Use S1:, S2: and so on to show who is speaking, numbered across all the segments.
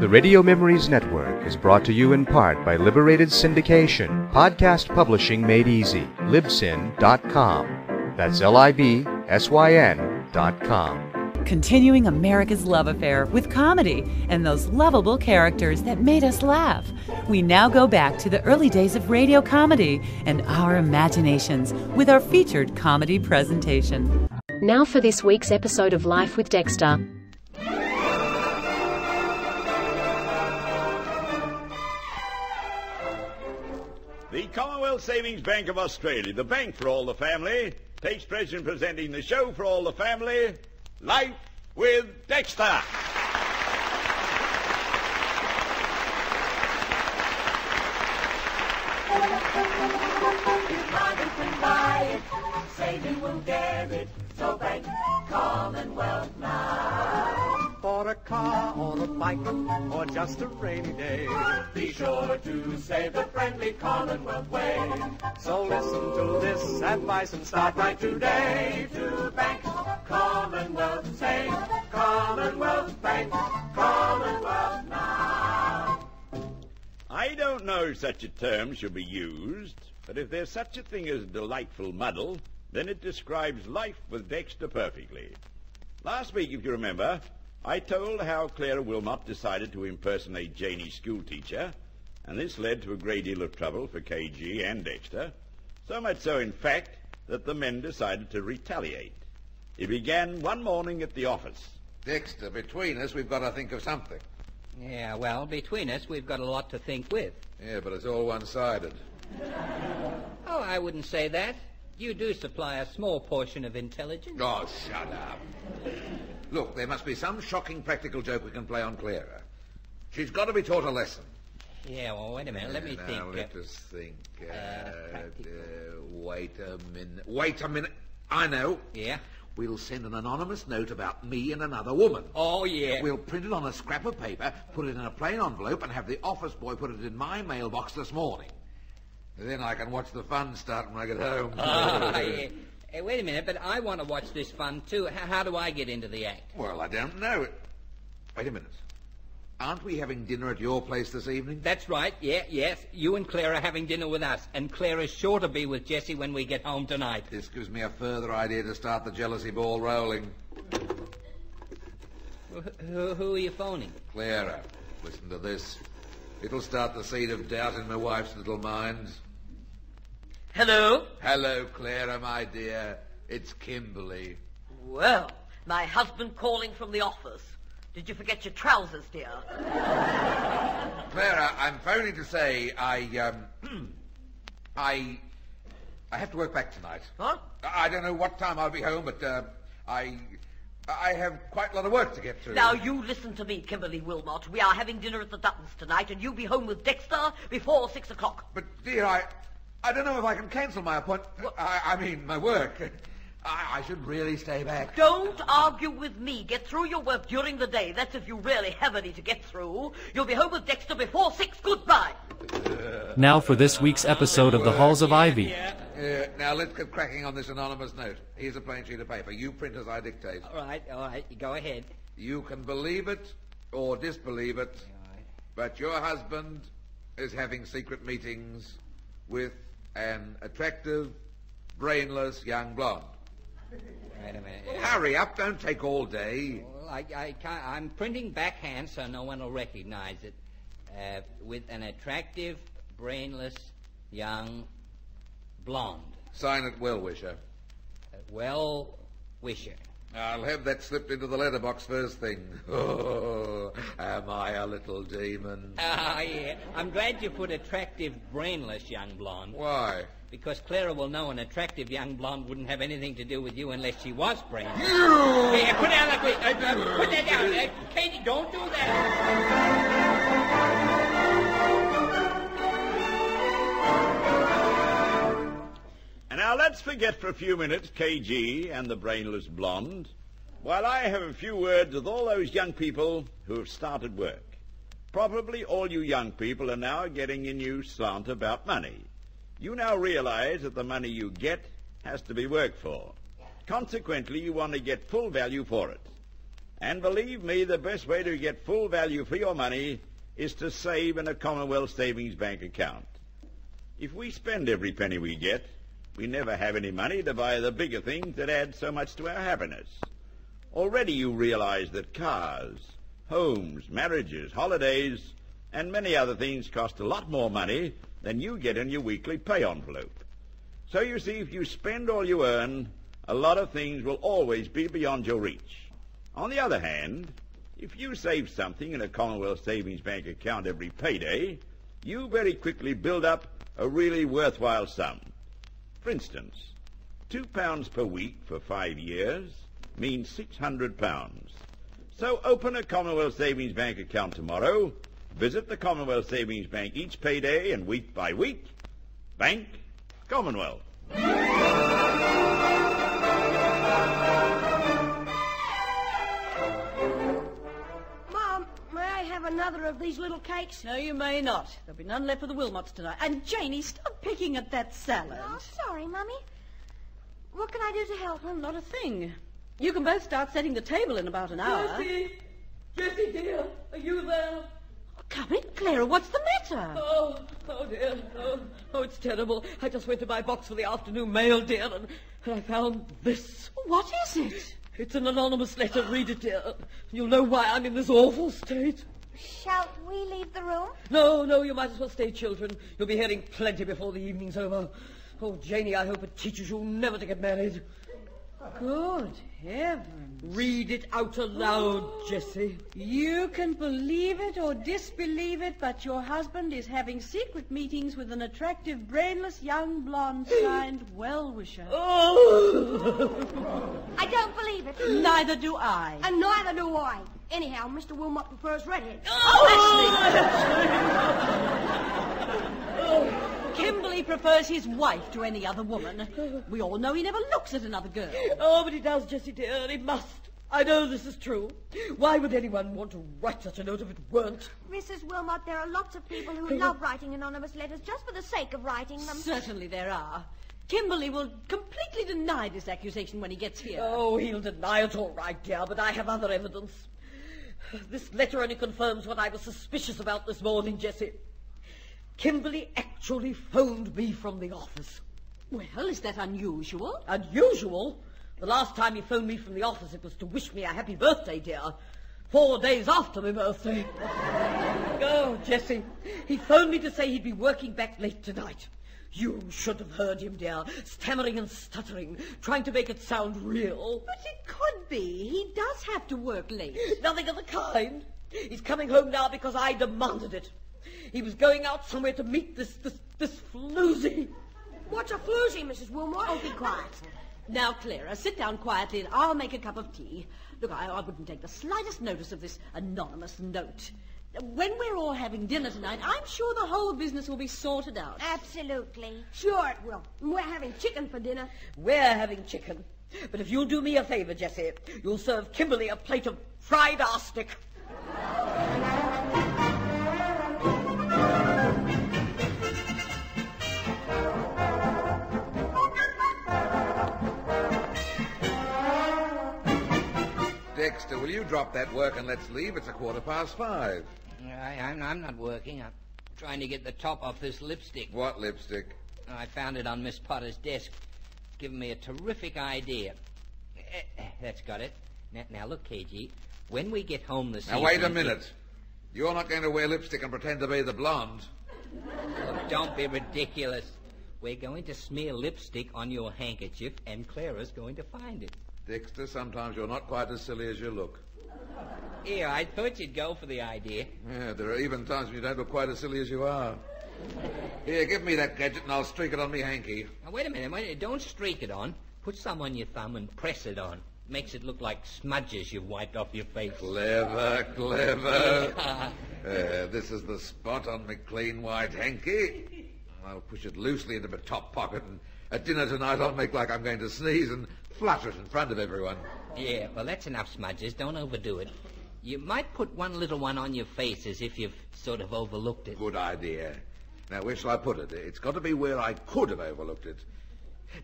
S1: The Radio Memories Network is brought to you in part by Liberated Syndication, podcast publishing made easy, libsyn.com. That's libsyn.com.
S2: Continuing America's love affair with comedy and those lovable characters that made us laugh. We now go back to the early days of radio comedy and our imaginations with our featured comedy presentation.
S3: Now for this week's episode of Life with Dexter.
S4: The Commonwealth Savings Bank of Australia, the bank for all the family, takes pleasure in presenting the show for all the family, Life with Dexter.
S5: Saving will get it, so bank Commonwealth now. For a car or a bike or just a rainy day, be sure to save the friendly Commonwealth way. So listen to this advice and start right today. To bank Commonwealth, save Commonwealth Bank, Commonwealth now.
S4: I don't know if such a term should be used, but if there's such a thing as delightful muddle, then it describes Life with Dexter perfectly. Last week, if you remember, I told how Clara Wilmot decided to impersonate Janie's schoolteacher, and this led to a great deal of trouble for KG and Dexter, so much so, in fact, that the men decided to retaliate. It began one morning at the office.
S6: Dexter, between us, we've got to think of something.
S7: Yeah, well, between us, we've got a lot to think with.
S6: Yeah, but it's all one-sided.
S7: Oh, I wouldn't say that. You do supply a small portion of intelligence.
S6: Oh, shut up. Look, there must be some shocking practical joke we can play on Clara. She's got to be taught a lesson.
S7: Yeah, well, wait a minute. Let me think.
S6: Now, let us think. Wait a minute. Wait a minute. I know.
S7: Yeah?
S6: We'll send an anonymous note about me and another woman.
S7: Oh, yeah.
S6: We'll print it on a scrap of paper, put it in a plain envelope, and have the office boy put it in my mailbox this morning. Then I can watch the fun start when I get home.
S7: Yeah. Hey, wait a minute, but I want to watch this fun, too. How do I get into the act?
S6: Well, I don't know. Wait a minute. Aren't we having dinner at your place this evening?
S7: That's right, yes. You and Claire are having dinner with us, and Claire is sure to be with Jessie when we get home tonight.
S6: This gives me a further idea to start the jealousy ball rolling.
S7: Who are you phoning?
S6: Clara, listen to this. It'll start the seed of doubt in my wife's little mind.
S8: Hello?
S6: Hello, Clara, my dear. It's Kimberly.
S8: Well, my husband calling from the office. Did you forget your trousers, dear?
S6: Clara, I'm phoning to say I have to work back tonight.
S8: Huh?
S6: I don't know what time I'll be home, but I have quite a lot of work to get through.
S8: Now, you listen to me, Kimberly Wilmot. We are having dinner at the Duttons tonight, and you'll be home with Dexter before 6 o'clock.
S6: But, dear, I don't know if I can cancel my appointment. I mean, my work. I should really stay back.
S8: Don't argue with me. Get through your work during the day. That's if you really have any to get through. You'll be home with Dexter before 6. Goodbye.
S1: Now for this week's episode of The Halls of Ivy.
S6: Now let's get cracking on this anonymous note. Here's a plain sheet of paper. You print as I dictate.
S7: All right. Go ahead.
S6: You can believe it or disbelieve it, but your husband is having secret meetings with an attractive, brainless young blonde.
S7: Wait a minute.
S6: Hurry up, don't take all day.
S7: Well, I can't. I'm printing backhand so no one will recognize it. With an attractive, brainless, young blonde.
S6: Sign it, well-wisher.
S7: Well-wisher.
S6: I'll have that slipped into the letterbox first thing. Oh, am I a little demon?
S7: Yeah. I'm glad you put attractive, brainless young blonde.
S6: Why?
S7: Because Clara will know an attractive young blonde wouldn't have anything to do with you unless she was brainless.
S6: You!
S7: Hey, put down that. Put that down. Katie, don't do that.
S4: And now let's forget for a few minutes KG and the brainless blonde, while I have a few words with all those young people who have started work. Probably all you young people are now getting a new slant about money. You now realize that the money you get has to be worked for. Consequently, you want to get full value for it. And believe me, the best way to get full value for your money is to save in a Commonwealth Savings Bank account. If we spend every penny we get, we never have any money to buy the bigger things that add so much to our happiness. Already you realize that cars, homes, marriages, holidays, and many other things cost a lot more money than you get in your weekly pay envelope. So you see, if you spend all you earn, a lot of things will always be beyond your reach. On the other hand, if you save something in a Commonwealth Savings Bank account every payday, you very quickly build up a really worthwhile sum. For instance, £2 per week for 5 years means £600. So open a Commonwealth Savings Bank account tomorrow, visit the Commonwealth Savings Bank each payday and week by week. Bank Commonwealth.
S9: Mom, may I have another of these little cakes?
S10: No, you may not. There'll be none left for the Wilmots tonight. And Janie, stop picking at that salad.
S9: Oh, sorry, Mummy. What can I do to help?
S10: Well, not a thing. You can both start setting the table in about an hour.
S11: Jessie, dear, are you there?
S10: Come in, Clara. What's the matter?
S11: Oh, dear. Oh, it's terrible. I just went to my box for the afternoon mail, dear, and I found this.
S10: What is it?
S11: It's an anonymous letter. Read it, dear. You'll know why I'm in this awful state.
S9: Shall we leave the room?
S11: No, you might as well stay, children. You'll be hearing plenty before the evening's over. Oh, Janie, I hope it teaches you never to get married.
S10: Good heavens.
S11: Read it out aloud, Jessie.
S10: You can believe it or disbelieve it, but your husband is having secret meetings with an attractive, brainless young blonde signed well-wisher.
S11: Oh!
S9: I don't believe it.
S10: Neither do I.
S9: And neither do I. Anyhow, Mr. Wilmot prefers redheads.
S10: Kimberly prefers his wife to any other woman. We all know he never looks at another girl.
S11: Oh, but he does, Jessie, dear. He must. I know this is true. Why would anyone want to write such a note if it weren't?
S9: Mrs. Wilmot, there are lots of people who love writing anonymous letters just for the sake of writing them.
S10: Certainly there are. Kimberly will completely deny this accusation when he gets here.
S11: Oh, he'll deny it all right, dear, but I have other evidence. This letter only confirms what I was suspicious about this morning, Jessie. Kimberly actually phoned me from the office.
S10: Well, is that unusual?
S11: Unusual? The last time he phoned me from the office, it was to wish me a happy birthday, dear. 4 days after my birthday. Oh, Jessie, he phoned me to say he'd be working back late tonight. You should have heard him, dear, stammering and stuttering, trying to make it sound real.
S10: But it could be. He does have to work late.
S11: Nothing of the kind. He's coming home now because I demanded it. He was going out somewhere to meet this floozy.
S9: What's a floozy, Mrs. Wilmot?
S10: Oh, be quiet. Now, Clara, sit down quietly and I'll make a cup of tea. Look, I wouldn't take the slightest notice of this anonymous note. When we're all having dinner tonight, I'm sure the whole business will be sorted out.
S9: Absolutely. Sure it will. We're having chicken for dinner.
S11: We're having chicken. But if you'll do me a favor, Jessie, you'll serve Kimberly a plate of fried arsenic.
S6: Dexter, will you drop that work and let's leave? It's 5:15.
S7: I'm not working. I'm trying to get the top off this lipstick.
S6: What lipstick?
S7: I found it on Miss Potter's desk. It's given me a terrific idea. That's got it. Now look, KG. When we get home this evening...
S6: Now, wait a minute. You're not going to wear lipstick and pretend to be the blonde.
S7: Look, don't be ridiculous. We're going to smear lipstick on your handkerchief, and Clara's going to find it.
S6: Dexter, sometimes you're not quite as silly as you look.
S7: Here, I thought you'd go for the idea.
S6: Yeah, there are even times when you don't look quite as silly as you are. Here, give me that gadget and I'll streak it on me hanky.
S7: Now, wait a minute. Don't streak it on. Put some on your thumb and press it on. Makes it look like smudges you've wiped off your face.
S6: Clever. This is the spot on my clean white hanky. I'll push it loosely into my top pocket, and at dinner tonight I'll make like I'm going to sneeze and flutter it in front of everyone.
S7: Yeah, well, that's enough smudges. Don't overdo it. You might put one little one on your face as if you've sort of overlooked it.
S6: Good idea. Now, where shall I put it? It's got to be where I could have overlooked it.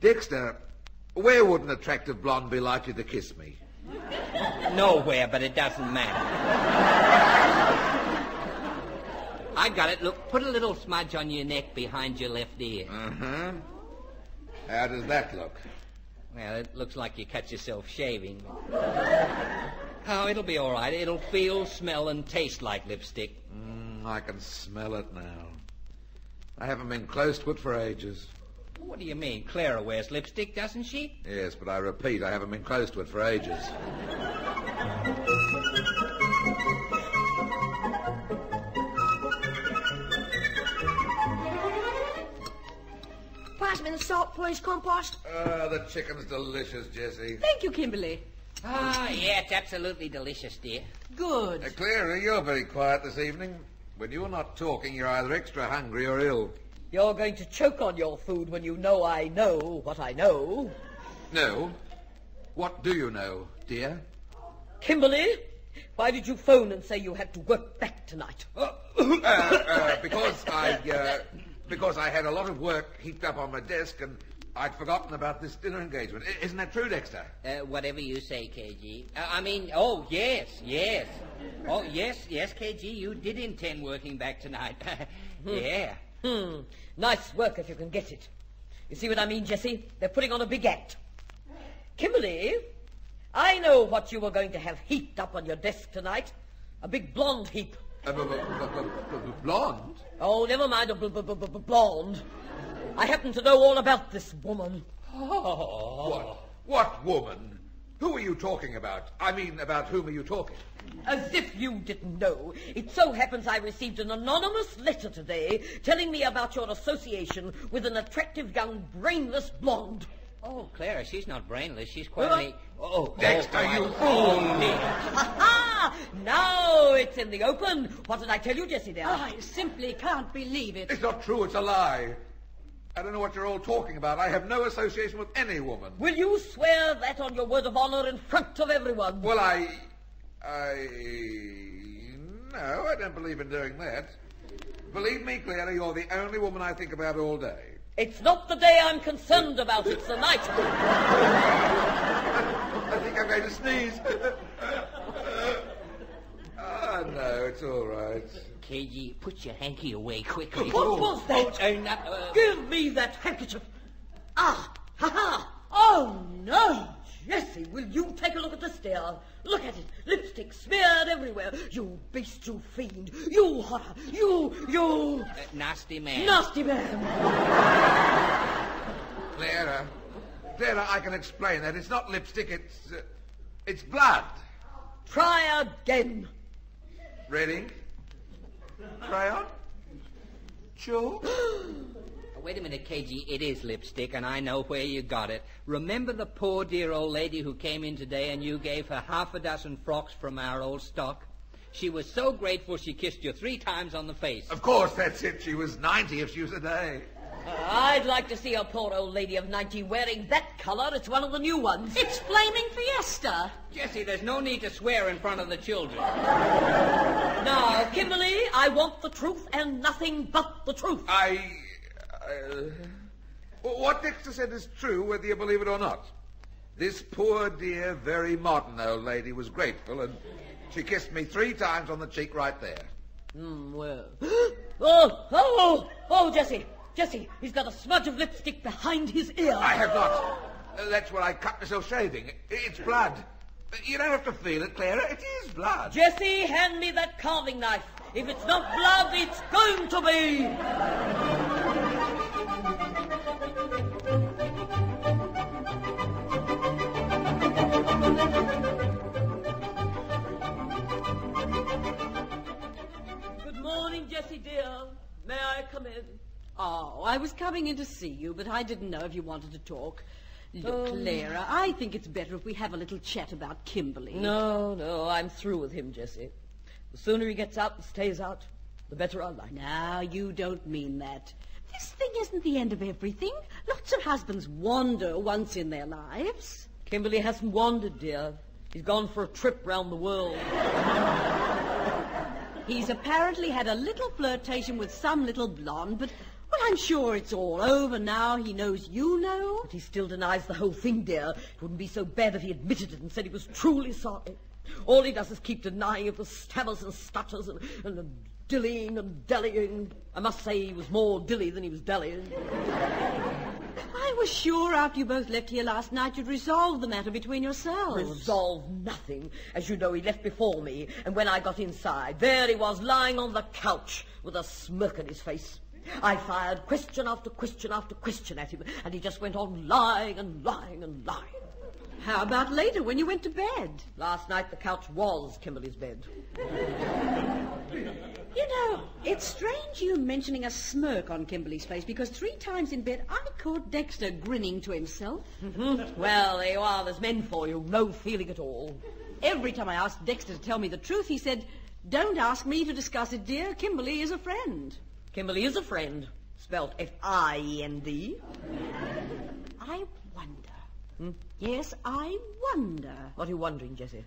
S6: Dexter, where would an attractive blonde be likely to kiss me?
S7: Nowhere, but it doesn't matter. I got it. Look, put a little smudge on your neck behind your left ear.
S6: Uh-huh. How does that look?
S7: Well, it looks like you cut yourself shaving. Oh, it'll be all right. It'll feel, smell, and taste like lipstick.
S6: I can smell it now. I haven't been close to it for ages.
S7: What do you mean? Clara wears lipstick, doesn't she?
S6: Yes, but I repeat, I haven't been close to it for ages.
S9: Pass me the salt, please, compost.
S6: The chicken's delicious, Jessie.
S10: Thank you, Kimberly.
S7: Ah, yeah, it's absolutely delicious, dear.
S10: Good.
S6: Clara, you're very quiet this evening. When you're not talking, you're either extra hungry or ill.
S11: You're going to choke on your food when you know I know what I know.
S6: No? What do you know, dear?
S11: Kimberly, why did you phone and say you had to work back tonight?
S6: Because I had a lot of work heaped up on my desk and I'd forgotten about this dinner engagement. Isn't that true, Dexter?
S7: Whatever you say, KG. Yes. Oh, yes, KG, you did intend working back tonight. Yeah.
S11: Nice work if you can get it. You see what I mean, Jessie? They're putting on a big act. Kimberly, I know what you were going to have heaped up on your desk tonight. A big blonde heap.
S6: Blonde?
S11: Oh, never mind a blonde. I happen to know all about this woman.
S6: Oh. What woman? Who are you talking about? I mean, about whom are you talking?
S11: As if you didn't know. It so happens I received an anonymous letter today telling me about your association with an attractive young brainless blonde.
S7: Oh, Clara, she's not brainless. She's quite
S6: Dexter, you fool!
S11: Ha-ha! Now it's in the open. What did I tell you, Jessie, dear?
S10: I simply can't believe it.
S6: It's not true. It's a lie. I don't know what you're all talking about. I have no association with any woman.
S11: Will you swear that on your word of honor in front of everyone?
S6: Well, No, I don't believe in doing that. Believe me, Clara, you're the only woman I think about all day.
S11: It's not the day I'm concerned about. It's the night.
S6: I think I'm going to sneeze. No, it's all right.
S7: KG, put your hanky away quickly.
S11: What was that? Give me that handkerchief. Ah! Ha-ha! Oh, no! Jessie, will you take a look at this, dear? Look at it. Lipstick smeared everywhere. You beast, you fiend. You horror. You...
S7: nasty man.
S11: Nasty man.
S6: Clara, I can explain that. It's not lipstick, it's blood.
S11: Try again.
S6: Ready? Crayon? Sure?
S7: Wait a minute, KG. It is lipstick, and I know where you got it. Remember the poor dear old lady who came in today and you gave her half a dozen frocks from our old stock? She was so grateful she kissed you 3 times on the face.
S6: Of course, that's it. She was 90 if she was a day.
S11: I'd like to see a poor old lady of 90 wearing that colour. It's one of the new ones.
S10: It's Flaming Fiesta.
S7: Jessie, there's no need to swear in front of the children.
S11: Now, Kimberly, I want the truth and nothing but the truth.
S6: What Dexter said is true, whether you believe it or not. This poor, dear, very modern old lady was grateful, and she kissed me 3 times on the cheek right there.
S11: Well. Oh, Jessie, he's got a smudge of lipstick behind his ear.
S6: I have not. That's where I cut myself shaving. It's blood. You don't have to feel it, Clara. It is blood.
S11: Jessie, hand me that carving knife. If it's not blood, it's going to be. Good morning, Jessie, dear. May I come in?
S10: Oh, I was coming in to see you, but I didn't know if you wanted to talk. Look, Clara, I think it's better if we have a little chat about Kimberly.
S11: No, I'm through with him, Jessie. The sooner he gets out and stays out, the better I like.
S10: Now, you don't mean that. This thing isn't the end of everything. Lots of husbands wander once in their lives.
S11: Kimberly hasn't wandered, dear. He's gone for a trip round the world.
S10: He's apparently had a little flirtation with some little blonde, but, Well, I'm sure it's all over now. He knows you know.
S11: But he still denies the whole thing, dear. It wouldn't be so bad if he admitted it and said he was truly sorry. All he does is keep denying it with stammers and stutters and dillying and dallying. I must say he was more dilly than he was dallying.
S10: I was sure after you both left here last night you'd resolve the matter between yourselves.
S11: Resolve nothing. As you know, he left before me, and when I got inside, there he was lying on the couch with a smirk on his face. I fired question after question after question at him, and he just went on lying and lying and lying.
S10: How about later, when you went to bed?
S11: Last night the couch was Kimberly's bed.
S10: You know, it's strange you mentioning a smirk on Kimberly's face, because 3 times in bed I caught Dexter grinning to himself.
S11: Well, there you are. There's men for you. No feeling at all.
S10: Every time I asked Dexter to tell me the truth, he said, "Don't ask me to discuss it, dear. Kimberly is a friend."
S11: Kimberly is a friend. Spelt F-I-N-D.
S10: I wonder. Yes, I wonder.
S11: What are you wondering, Jessie?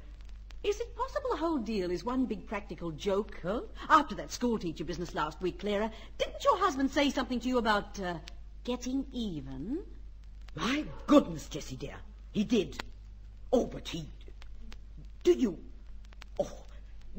S10: Is it possible the whole deal is one big practical joke? Huh? After that schoolteacher business last week, Clara, didn't your husband say something to you about getting even?
S11: My goodness, Jessie, dear. He did. Oh, but he...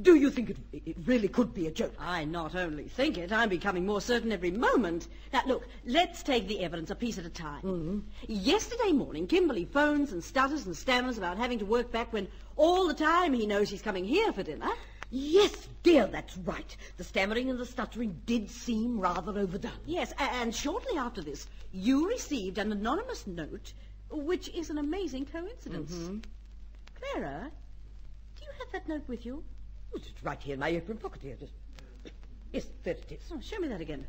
S11: Do you think it really could be a joke?
S10: I not only think it, I'm becoming more certain every moment. Now, look, let's take the evidence a piece at a time.
S11: Mm-hmm.
S10: Yesterday morning, Kimberly phones and stutters and stammers about having to work back when all the time he knows he's coming here for dinner.
S11: Yes, dear, that's right. The stammering and the stuttering did seem rather overdone.
S10: Yes, and shortly after this, you received an anonymous note, which is an amazing coincidence.
S11: Mm-hmm.
S10: Clara, do you have that note with you?
S11: It's right here in my apron pocket here. Yes, there it is.
S10: Oh, show me that again.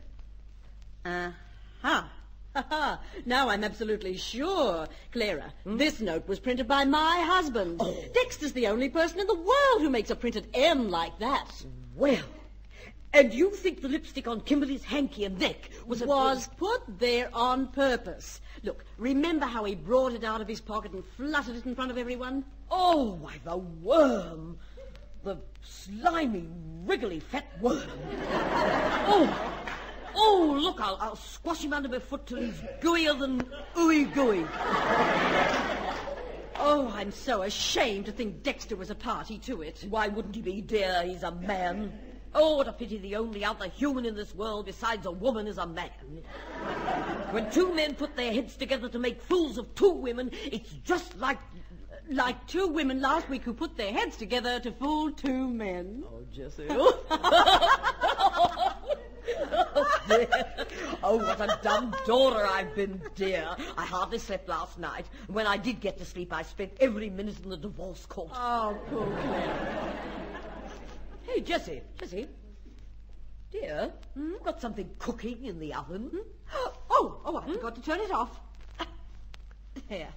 S10: Now I'm absolutely sure, Clara, this note was printed by my husband.
S11: Oh.
S10: Dexter's the only person in the world who makes a printed M like that.
S11: Well, and you think the lipstick on Kimberly's hanky and neck was
S10: put there on purpose. Look, remember how he brought it out of his pocket and fluttered it in front of everyone?
S11: Oh, why, the worm. The slimy, wriggly, fat worm. Oh, look, I'll squash him under my foot till he's gooier than ooey gooey.
S10: Oh, I'm so ashamed to think Dexter was a party to it.
S11: Why wouldn't he be, dear? He's a man. Oh, what a pity the only other human in this world besides a woman is a man. When 2 men put their heads together to make fools of 2 women, it's just like
S10: 2 women last week who put their heads together to fool 2 men.
S11: Oh, Jessie. Oh, what a dumb daughter I've been, dear. I hardly slept last night. When I did get to sleep, I spent every minute in the divorce court.
S10: Oh, poor Claire.
S11: Hey, Jessie. Dear, you've got something cooking in the oven.
S10: Oh, I forgot to turn it off. There.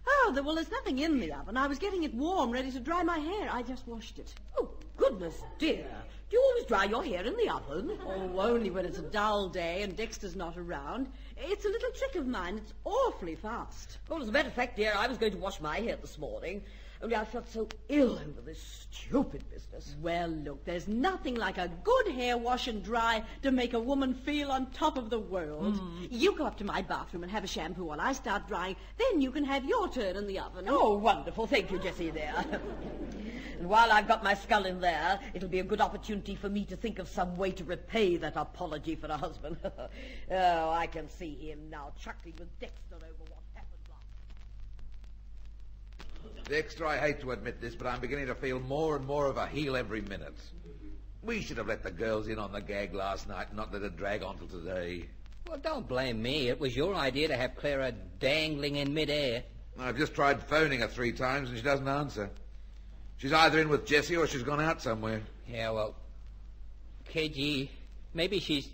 S10: Oh, well, there's nothing in the oven. I was getting it warm, ready to dry my hair. I just washed it.
S11: Oh, goodness, dear. Do you always dry your hair in the oven?
S10: Oh, only when it's a dull day and Dexter's not around. It's a little trick of mine. It's awfully fast.
S11: Well, as a matter of fact, dear, I was going to wash my hair this morning, only I felt so ill over this stupid business.
S10: Well, look, there's nothing like a good hair wash and dry to make a woman feel on top of the world. You go up to my bathroom and have a shampoo while I start drying. Then you can have your turn in the oven.
S11: Oh, wonderful. Thank you, Jessie, there. And while I've got my skull in there, it'll be a good opportunity for me to think of some way to repay that apology for a husband. Oh, I can see him now chuckling with Dexter over what happened last.
S6: Dexter, I hate to admit this, but I'm beginning to feel more and more of a heel every minute. We should have let the girls in on the gag last night and not let it drag on till today.
S7: Well, don't blame me. It was your idea to have Clara dangling in midair.
S6: I've just tried phoning her 3 times and she doesn't answer. She's either in with Jessie or she's gone out somewhere.
S7: Yeah, well, KG, maybe she's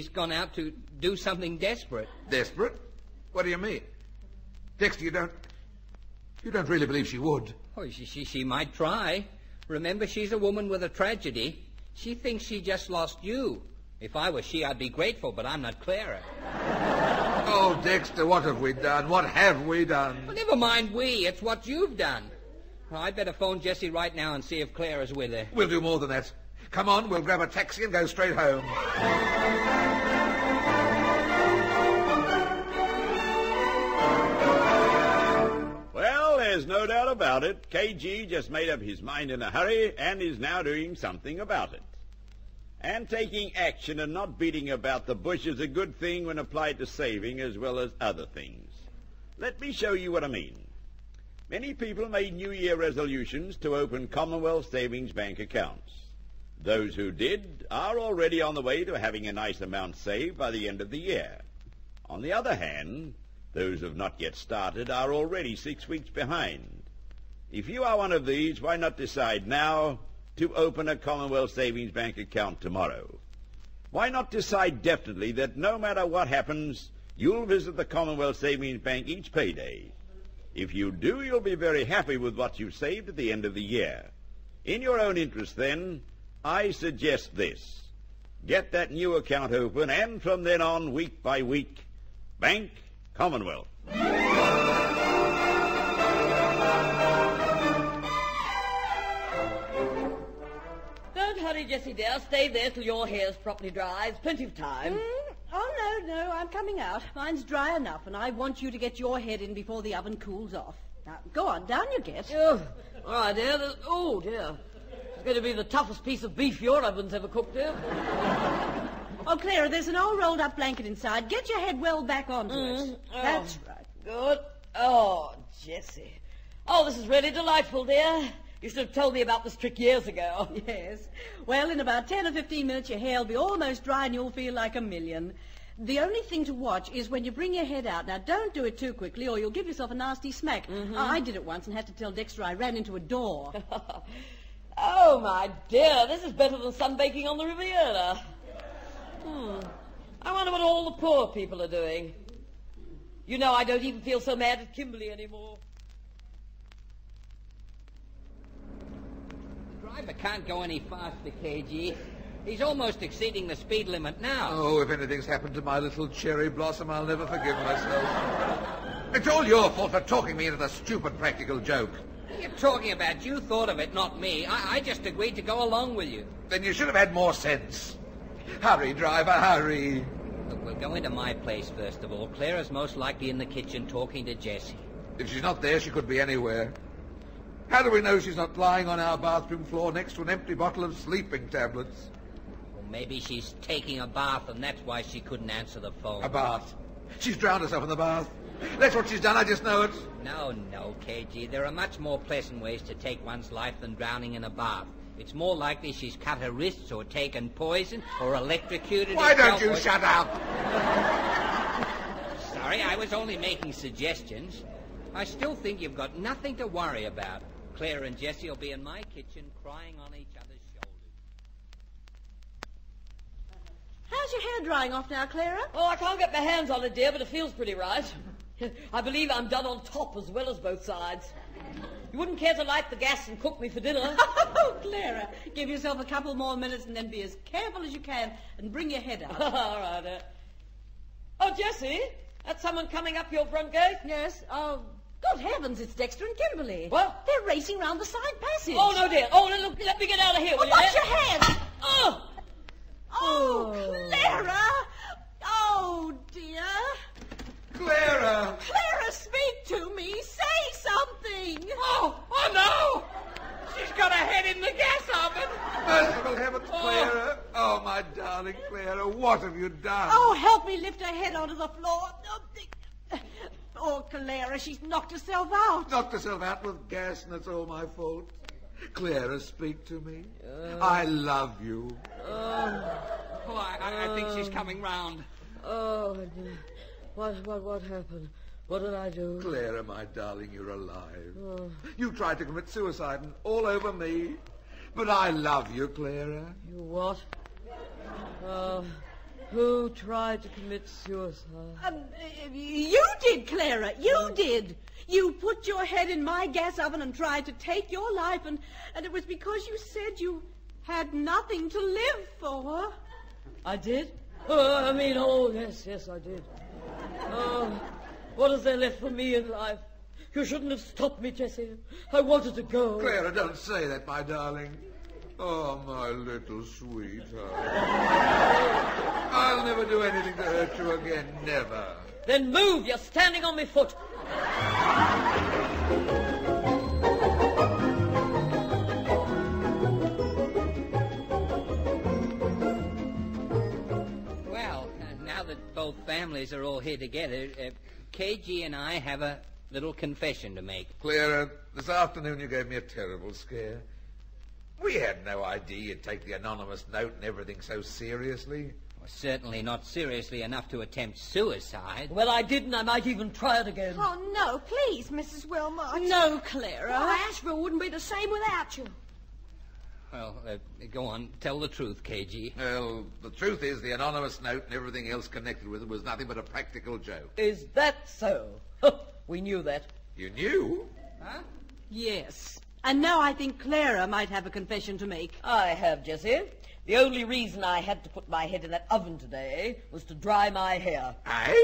S7: gone out to do something desperate.
S6: Desperate? What do you mean? Dexter, you don't really believe she would?
S7: Oh, she might try. Remember, she's a woman with a tragedy. She thinks she just lost you. If I were she, I'd be grateful, but I'm not Clara.
S6: Oh, Dexter, what have we done? What have we done?
S7: Well, never mind we. It's what you've done. Well, I'd better phone Jessie right now and see if Clara's with her.
S6: We'll do more than that. Come on, we'll grab a taxi and go straight home.
S4: Well, there's no doubt about it. KG just made up his mind in a hurry and is now doing something about it. And taking action and not beating about the bush is a good thing when applied to saving as well as other things. Let me show you what I mean. Many people made New Year resolutions to open Commonwealth Savings Bank accounts. Those who did are already on the way to having a nice amount saved by the end of the year. On the other hand, those who have not yet started are already 6 weeks behind. If you are one of these, why not decide now to open a Commonwealth Savings Bank account tomorrow? Why not decide definitely that no matter what happens, you'll visit the Commonwealth Savings Bank each payday? If you do, you'll be very happy with what you've saved at the end of the year. In your own interest, then, I suggest this. Get that new account open, and from then on, week by week, Bank Commonwealth.
S11: Don't hurry, Jessie dear. Stay there till your hair's properly dry. It's plenty of time.
S10: Oh, no, I'm coming out. Mine's dry enough, and I want you to get your head in before the oven cools off. Now, go on, down you get.
S11: Oh, all right, dear. Oh, dear. It's going to be the toughest piece of beef your oven's ever cooked, dear.
S10: Oh, Clara, there's an old rolled-up blanket inside. Get your head well back onto it.
S11: Oh,
S10: That's right.
S11: Good. Oh, Jessie. Oh, this is really delightful, dear. You should have told me about this trick years ago.
S10: Yes. Well, in about 10 or 15 minutes, your hair will be almost dry and you'll feel like a million. The only thing to watch is when you bring your head out. Now, don't do it too quickly or you'll give yourself a nasty smack. I did it once and had to tell Dexter I ran into a door.
S11: Oh, my dear, this is better than sunbaking on the Riviera. I wonder what all the poor people are doing. You know, I don't even feel so mad at Kimberly anymore.
S7: The driver can't go any faster, KG. He's almost exceeding the speed limit now.
S6: Oh, if anything's happened to my little cherry blossom, I'll never forgive myself. It's all your fault for talking me into the stupid practical joke.
S7: What are you talking about? You thought of it, not me. I just agreed to go along with you.
S6: Then you should have had more sense. Hurry, driver, hurry.
S7: Look, we'll go into my place first of all. Clara's most likely in the kitchen talking to Jessie.
S6: If she's not there, she could be anywhere. How do we know she's not lying on our bathroom floor next to an empty bottle of sleeping tablets?
S7: Well, maybe she's taking a bath and that's why she couldn't answer the phone.
S6: A bath? She's drowned herself in the bath. That's what she's done, I just know it.
S7: No, KG. There are much more pleasant ways to take one's life than drowning in a bath. It's more likely she's cut her wrists or taken poison or electrocuted
S6: Why
S7: herself.
S6: don't you shut up?
S7: Sorry, I was only making suggestions. I still think you've got nothing to worry about. Clara and Jessie will be in my kitchen crying on each other's shoulders.
S10: How's your hair drying off now, Clara?
S11: Oh, I can't get my hands on it, dear, but it feels pretty right. I believe I'm done on top as well as both sides. You wouldn't care to light the gas and cook me for dinner?
S10: Oh, Clara, give yourself a couple more minutes and then be as careful as you can and bring your head out.
S11: All right. Oh, Jessie, that's someone coming up your front gate?
S10: Yes. Oh, good heavens, it's Dexter and Kimberly.
S11: What?
S10: They're racing round the side passage.
S11: Oh, no, dear. Oh, look, let me get out of here, will you?
S10: Watch your head.
S11: Oh!
S10: Oh, Clara! Oh, dear.
S6: Clara!
S10: Clara, speak to me. Say something.
S7: Oh, no! She's got her head in the gas oven.
S6: Merciful heavens, Clara. Oh, my darling Clara, what have you done?
S10: Oh, help me lift her head onto the floor. Oh, Clara, she's knocked herself out.
S6: Knocked herself out with gas, and it's all my fault. Clara, speak to me. I love you.
S7: I think she's coming round.
S11: Oh, what happened? What did I do?
S6: Clara, my darling, you're alive. You tried to commit suicide and all over me. But I love you, Clara.
S11: You what? Who tried to commit suicide?
S10: You did, Clara. You did. You put your head in my gas oven and tried to take your life, and it was because you said you had nothing to live for.
S11: I did? Yes, I did. What is there left for me in life? You shouldn't have stopped me, Jessie. I wanted to go.
S6: Clara, don't say that, my darling. Oh, my little sweetheart. I'll never do anything to hurt you again, never.
S11: Then move, you're standing on my foot.
S7: Well, now that both families are all here together, KG and I have a little confession to make.
S6: Clara, this afternoon you gave me a terrible scare. We had no idea you'd take the anonymous note and everything so seriously.
S7: Well, certainly not seriously enough to attempt suicide.
S11: Well, I didn't. I might even try it again.
S9: Oh, no, please, Mrs. Wilmot.
S10: No, Clara.
S9: Oh, Asheville wouldn't be the same without you.
S7: Well, go on. Tell the truth, KG.
S6: Well, the truth is the anonymous note and everything else connected with it was nothing but a practical joke.
S11: Is that so? We knew that.
S6: You knew?
S7: Huh?
S10: Yes. And now I think Clara might have a confession to make.
S11: I have, Jessie. The only reason I had to put my head in that oven today was to dry my hair.
S6: Eh?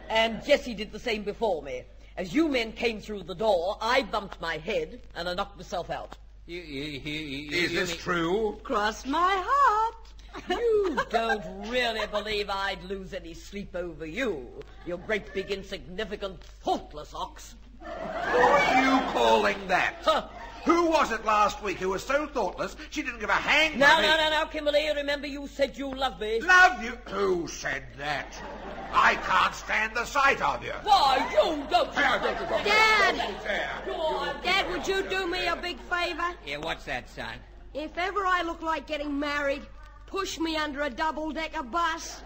S11: And Jessie did the same before me. As you men came through the door, I bumped my head and I knocked myself out.
S6: Is this true?
S10: Cross my heart.
S11: You don't really believe I'd lose any sleep over you, you great big insignificant thoughtless ox.
S6: Who are you calling that?
S11: Huh.
S6: Who was it last week who was so thoughtless she didn't give a hang?
S11: Now, Kimberly, remember you said you loved me.
S6: Love you? Who said that? I can't stand the sight of you.
S11: Why, you don't.
S9: Dad, would you do me a big favor?
S7: Yeah, what's that, son?
S9: If ever I look like getting married, push me under a double-decker bus.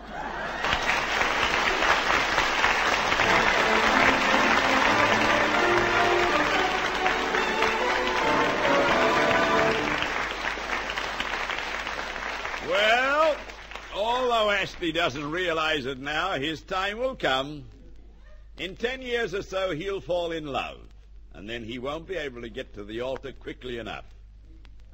S4: Well, although Ashley doesn't realize it now, his time will come. In 10 years or so, he'll fall in love, and then he won't be able to get to the altar quickly enough.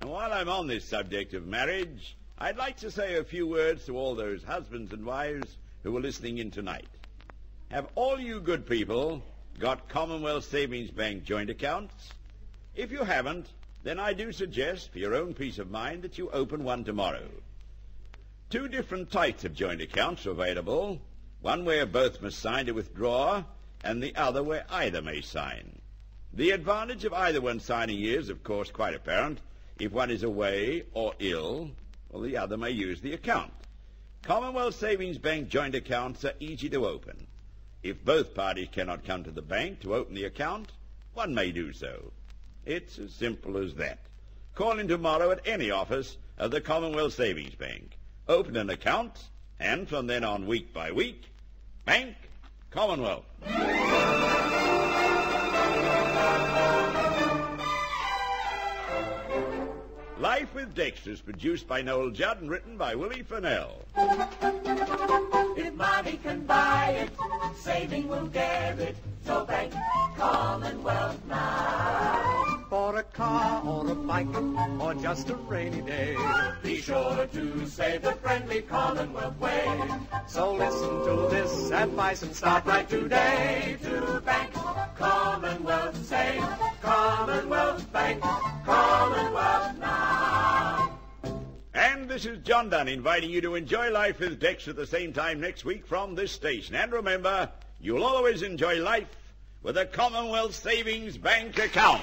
S4: And while I'm on this subject of marriage, I'd like to say a few words to all those husbands and wives who are listening in tonight. Have all you good people got Commonwealth Savings Bank joint accounts? If you haven't, then I do suggest, for your own peace of mind, that you open one tomorrow. 2 different types of joint accounts are available, one where both must sign to withdraw, and the other where either may sign. The advantage of either one signing is, of course, quite apparent. If one is away or ill, well, the other may use the account. Commonwealth Savings Bank joint accounts are easy to open. If both parties cannot come to the bank to open the account, one may do so. It's as simple as that. Call in tomorrow at any office of the Commonwealth Savings Bank. Open an account, and from then on, week by week, Bank Commonwealth. Life with Dexter is produced by Noel Judd and written by Willie Fennell.
S5: If money can buy it, saving will get it. So Bank Commonwealth now. For a car or a bike or just a rainy day, be sure to save the friendly Commonwealth way. So listen to this advice and start right today to Bank Commonwealth. Save Commonwealth Bank Commonwealth now.
S4: And this is John Dunn inviting you to enjoy Life with Dexter at the same time next week from this station. And remember, you'll always enjoy life with a Commonwealth Savings Bank account.